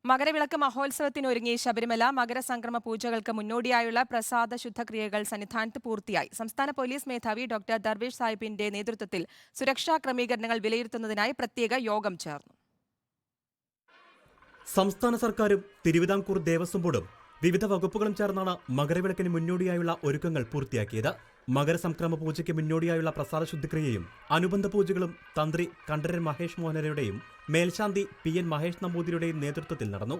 മകരവിളക്ക് മഹോത്സവത്തിനൊരുങ്ങി ശബരിമല. മകരസംക്രമ പൂജകൾക്ക് മുന്നോടിയായുള്ള പ്രസാദ ശുദ്ധക്രിയകൾ സന്നിധാനത്ത് പൂർത്തിയായി. സംസ്ഥാന പോലീസ് മേധാവി ഡോക്ടർ ദർവേഷ് സാഹിബിന്റെ നേതൃത്വത്തിൽ സുരക്ഷാ ക്രമീകരണങ്ങൾ വിലയിരുത്തുന്നതിനായി പ്രത്യേക യോഗം ചേർന്നു. സംസ്ഥാന സർക്കാരും തിരുവിതാംകൂർ ദേവസ്വം ബോർഡും വിവിധ വകുപ്പുകളും ചേർന്നാണ് മകരവിളക്കിന് മുന്നോടിയായുള്ള ഒരുക്കങ്ങൾ പൂർത്തിയാക്കിയത്. മകരസംക്രമ പൂജയ്ക്ക് മുന്നോടിയായുള്ള പ്രസാദ ശുദ്ധിക്രിയയും അനുബന്ധ പൂജകളും തന്ത്രി കണ്ഠരര് മഹേഷ് മോഹനരുടെയും മേൽശാന്തി PN മഹേഷ് നമ്പൂതിരിയുടെയും നേതൃത്വത്തിൽ നടന്നു.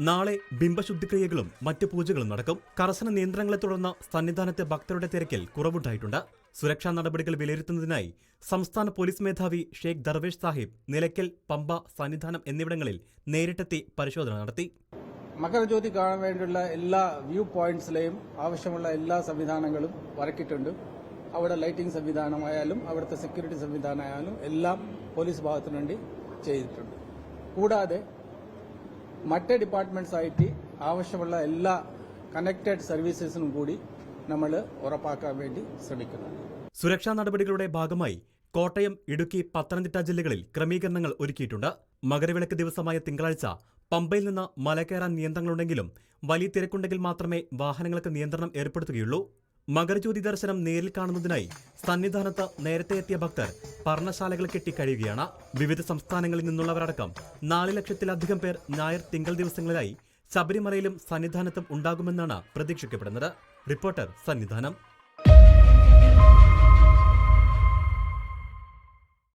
നാളെ ബിംബശുദ്ധിക്രിയകളും മറ്റു പൂജകളും നടക്കും. കർശന നിയന്ത്രണങ്ങളെ തുടർന്ന് സന്നിധാനത്തെ ഭക്തരുടെ തിരക്കിൽ കുറവുണ്ടായിട്ടുണ്ട്. സുരക്ഷാ നടപടികൾ വിലയിരുത്തുന്നതിനായി സംസ്ഥാന പോലീസ് മേധാവി ഷെയ്ഖ് ദർവേഷ് സാഹിബ് നിലയ്ക്കൽ, പമ്പ, സന്നിധാനം എന്നിവിടങ്ങളിൽ നേരിട്ടെത്തി പരിശോധന നടത്തി. മകരജ്യോതി കാണാൻ വേണ്ടിയുള്ള എല്ലാ വ്യൂ പോയിന്റ്സിലെയും ആവശ്യമുള്ള എല്ലാ സംവിധാനങ്ങളും ഒരുക്കിയിട്ടുണ്ട്. അവിടെ ലൈറ്റിംഗ് സംവിധാനമായാലും അവിടുത്തെ സെക്യൂരിറ്റി സംവിധാനമായാലും എല്ലാം പോലീസ് ഭാഗത്തിനു വേണ്ടി ചെയ്തിട്ടുണ്ട്. കൂടാതെ മറ്റ് ഡിപ്പാർട്ട്മെന്റ്സ് ആയിട്ട് ആവശ്യമുള്ള എല്ലാ കണക്റ്റഡ് സർവീസസിനും കൂടി നമ്മൾ ഉറപ്പാക്കാൻ വേണ്ടി ശ്രമിക്കുന്നുണ്ട്. സുരക്ഷാ നടപടികളുടെ ഭാഗമായി കോട്ടയം, ഇടുക്കി, പത്തനംതിട്ട ജില്ലകളിൽ ക്രമീകരണങ്ങൾ ഒരുക്കിയിട്ടുണ്ട്. മകരവിളക്ക് ദിവസമായ തിങ്കളാഴ്ച പമ്പയിൽ നിന്ന് മല കയറാൻ നിയന്ത്രണങ്ങളുണ്ടെങ്കിലും വലിയ തിരക്കുണ്ടെങ്കിൽ മാത്രമേ വാഹനങ്ങൾക്ക് നിയന്ത്രണം ഏർപ്പെടുത്തുകയുള്ളൂ. മകരജ്യോതി ദർശനം നേരിൽ കാണുന്നതിനായി സന്നിധാനത്ത് നേരത്തെ എത്തിയ ഭക്തർ പർണശാലകൾ കെട്ടിക്കഴിയുകയാണ്. വിവിധ സംസ്ഥാനങ്ങളിൽ നിന്നുള്ളവരടക്കം 4 ലക്ഷത്തിലധികം പേർ ഞായർ, തിങ്കൾ ദിവസങ്ങളിലായി ശബരിമലയിലും സന്നിധാനത്തും ഉണ്ടാകുമെന്നാണ് പ്രതീക്ഷിക്കപ്പെടുന്നത്. റിപ്പോർട്ടർ, സന്നിധാനം.